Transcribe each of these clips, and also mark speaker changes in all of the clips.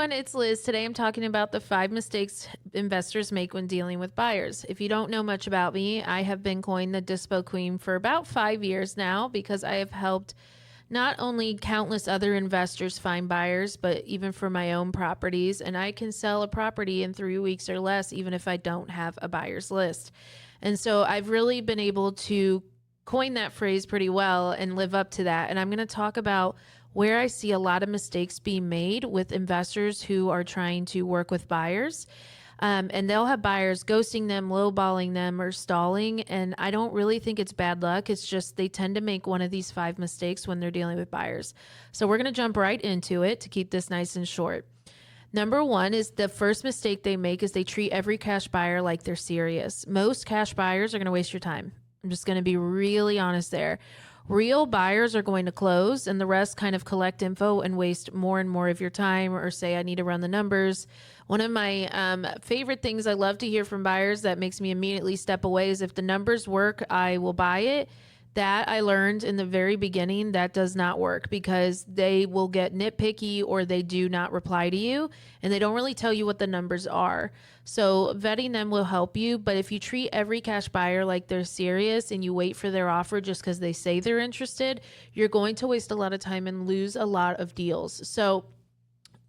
Speaker 1: everyone, it's Liz. Today I'm talking about the 5 mistakes investors make when dealing with buyers. If you don't know much about me, I have been coined the Dispo Queen for about 5 years now because I have helped not only countless other investors find buyers, but even for my own properties. And I can sell a property in 3 weeks or less, even if I don't have a buyer's list. And so I've really been able to coin that phrase pretty well and live up to that. And I'm going to talk about where I see a lot of mistakes being made with investors who are trying to work with buyers. And they'll have buyers ghosting them, lowballing them, or stalling. And I don't really think it's bad luck. It's just they tend to make one of these 5 mistakes when they're dealing with buyers. So we're going to jump right into it to keep this nice and short. Number 1 is the first mistake they make is they treat every cash buyer like they're serious. Most cash buyers are going to waste your time. I'm just going to be really honest there. Real buyers are going to close and the rest kind of collect info and waste more and more of your time or say, I need to run the numbers. One of my favorite things I love to hear from buyers that makes me immediately step away is if the numbers work, I will buy it. That I learned in the very beginning, that does not work because they will get nitpicky or they do not reply to you and they don't really tell you what the numbers are. So vetting them will help you. But if you treat every cash buyer like they're serious and you wait for their offer just because they say they're interested, you're going to waste a lot of time and lose a lot of deals. So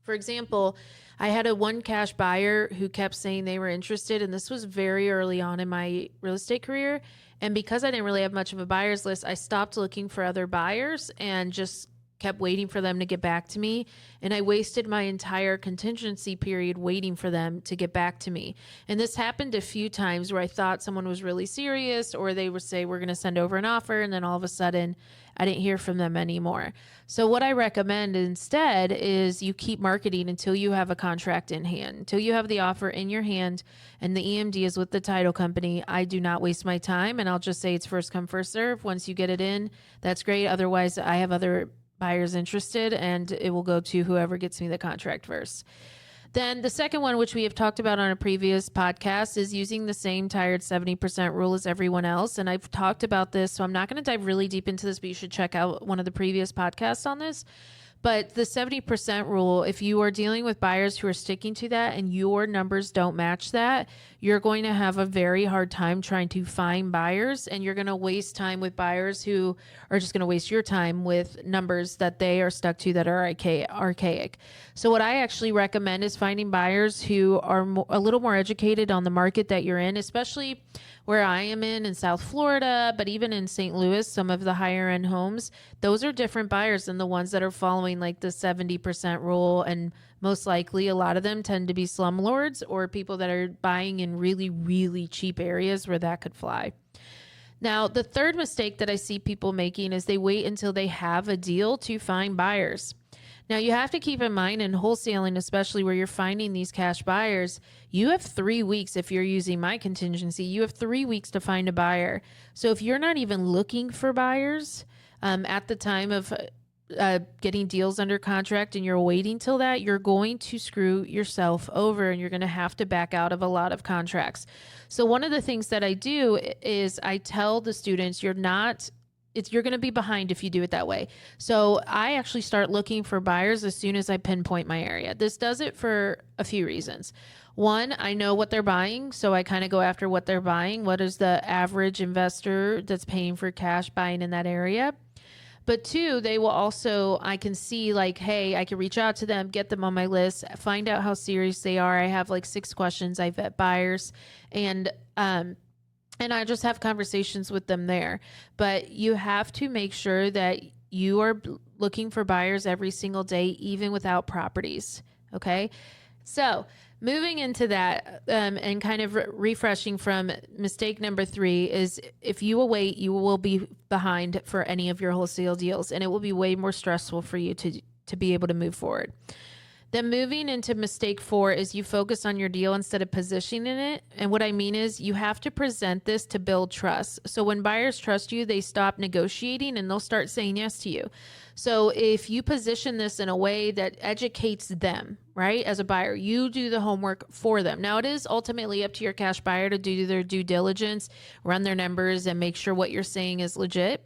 Speaker 1: for example, I had one cash buyer who kept saying they were interested, and this was very early on in my real estate career. And because I didn't really have much of a buyer's list, I stopped looking for other buyers and just kept waiting for them to get back to me. And I wasted my entire contingency period waiting for them to get back to me. And this happened a few times where I thought someone was really serious or they would say, we're going to send over an offer. And then all of a sudden I didn't hear from them anymore. So what I recommend instead is you keep marketing until you have a contract in hand, until you have the offer in your hand and the EMD is with the title company. I do not waste my time and I'll just say it's first come, first serve. Once you get it in, that's great. Otherwise I have other buyers interested and it will go to whoever gets me the contract first. Then the second one, which we have talked about on a previous podcast, is using the same tired 70% rule as everyone else. And I've talked about this, so I'm not going to dive really deep into this, but you should check out one of the previous podcasts on this. But the 70% rule, if you are dealing with buyers who are sticking to that and your numbers don't match that, you're going to have a very hard time trying to find buyers and you're going to waste time with buyers who are just going to waste your time with numbers that they are stuck to that are archaic. So what I actually recommend is finding buyers who are a little more educated on the market that you're in, especially where I am in South Florida, but even in St. Louis, some of the higher end homes, those are different buyers than the ones that are following like the 70% rule. And most likely a lot of them tend to be slumlords or people that are buying in really, really cheap areas where that could fly. Now, the third mistake that I see people making is they wait until they have a deal to find buyers. Now, you have to keep in mind in wholesaling, especially where you're finding these cash buyers, you have 3 weeks. If you're using my contingency, you have 3 weeks to find a buyer. So if you're not even looking for buyers at the time of getting deals under contract and you're waiting till that, you're going to screw yourself over and you're going to have to back out of a lot of contracts. So one of the things that I do is I tell the students, you're going to be behind if you do it that way. So I actually start looking for buyers as soon as I pinpoint my area. This does it for a few reasons. One, I know what they're buying, so I kind of go after what they're buying. What is the average investor that's paying for cash buying in that area? But 2, they will also, I can see like, hey, I can reach out to them, get them on my list, find out how serious they are. I have like 6 questions. I vet buyers and I just have conversations with them there. But you have to make sure that you are looking for buyers every single day, even without properties. Okay. So moving into that and kind of refreshing from mistake number 3 is if you await, you will be behind for any of your wholesale deals and it will be way more stressful for you to be able to move forward. Then moving into mistake 4 is you focus on your deal instead of positioning it. And what I mean is you have to present this to build trust. So when buyers trust you, they stop negotiating and they'll start saying yes to you. So if you position this in a way that educates them, right, as a buyer, you do the homework for them. Now, it is ultimately up to your cash buyer to do their due diligence, run their numbers, and make sure what you're saying is legit.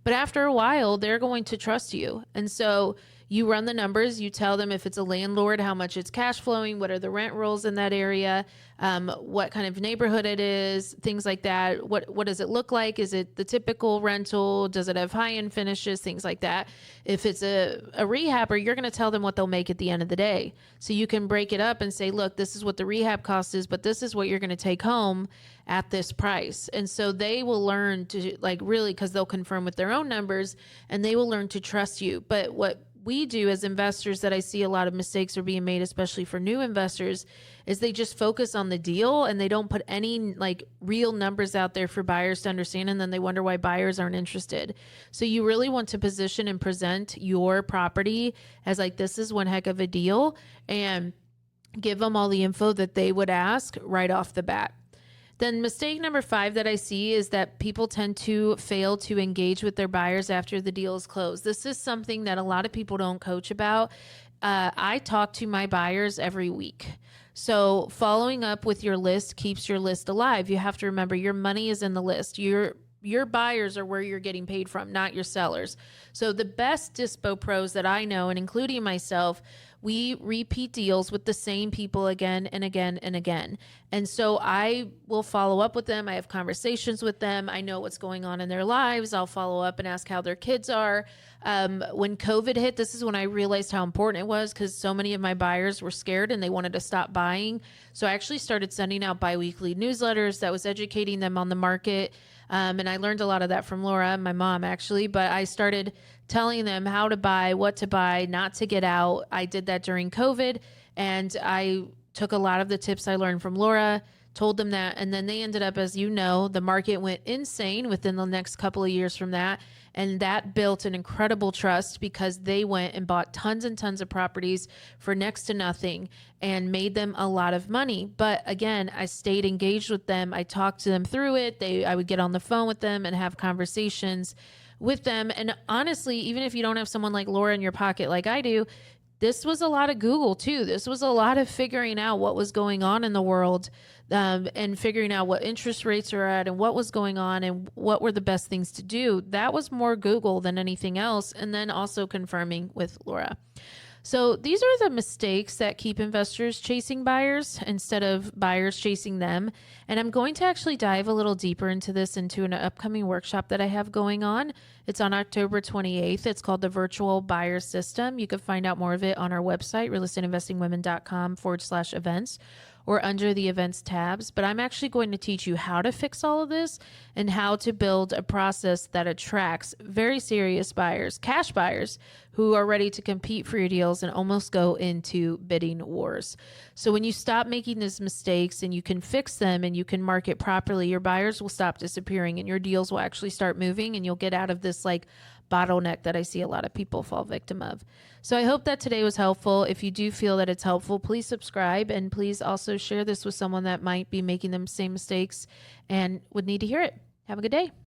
Speaker 1: But after a while, they're going to trust you. And so You run the numbers, you tell them if it's a landlord, how much it's cash flowing, what are the rent rolls in that area, what kind of neighborhood it is, things like that. What does it look like? Is it the typical rental? Does it have high-end finishes? Things like that. If it's a rehabber, you're going to tell them what they'll make at the end of the day. So you can break it up and say, look, this is what the rehab cost is, but this is what you're going to take home at this price. And so they will learn to, like, really, because they'll confirm with their own numbers, and they will learn to trust you. But what we do as investors, that I see a lot of mistakes are being made, especially for new investors, is they just focus on the deal and they don't put any like real numbers out there for buyers to understand. And then they wonder why buyers aren't interested. So you really want to position and present your property as like, this is one heck of a deal, and give them all the info that they would ask right off the bat. Then mistake number 5 that I see is that people tend to fail to engage with their buyers after the deal is closed. This is something that a lot of people don't coach about. I talk to my buyers every week. So following up with your list keeps your list alive. You have to remember your money is in the list. Your buyers are where you're getting paid from, not your sellers. So the best Dispo pros that I know, and including myself, we repeat deals with the same people again and again and again. And so I will follow up with them. I have conversations with them. I know what's going on in their lives. I'll follow up and ask how their kids are. When COVID hit, this is when I realized how important it was, because so many of my buyers were scared and they wanted to stop buying. So I actually started sending out biweekly newsletters that was educating them on the market. And I learned a lot of that from Laura, my mom, actually. But I started telling them how to buy, what to buy, not to get out. I did that during COVID. And I took a lot of the tips I learned from Laura, told them that. And then they ended up, as you know, the market went insane within the next couple of years from that. And that built an incredible trust, because they went and bought tons and tons of properties for next to nothing and made them a lot of money. But again, I stayed engaged with them. I talked to them through it. I would get on the phone with them and have conversations with them. And honestly, even if you don't have someone like Laura in your pocket like I do, this was a lot of Google too. This was a lot of figuring out what was going on in the world, and figuring out what interest rates are at and what was going on and what were the best things to do. That was more Google than anything else. And then also confirming with Laura. So these are the mistakes that keep investors chasing buyers instead of buyers chasing them. And I'm going to actually dive a little deeper into this into an upcoming workshop that I have going on. It's on October 28th. It's called the Virtual Buyer System. You can find out more of it on our website, realestatinvestingwomen.com/events, or under the events tabs. But I'm actually going to teach you how to fix all of this and how to build a process that attracts very serious buyers, cash buyers, who are ready to compete for your deals and almost go into bidding wars. So when you stop making these mistakes and you can fix them and you can market properly, your buyers will stop disappearing and your deals will actually start moving, and you'll get out of this like bottleneck that I see a lot of people fall victim of. So I hope that today was helpful. If you do feel that it's helpful, please subscribe, and please also share this with someone that might be making the same mistakes and would need to hear it. Have a good day.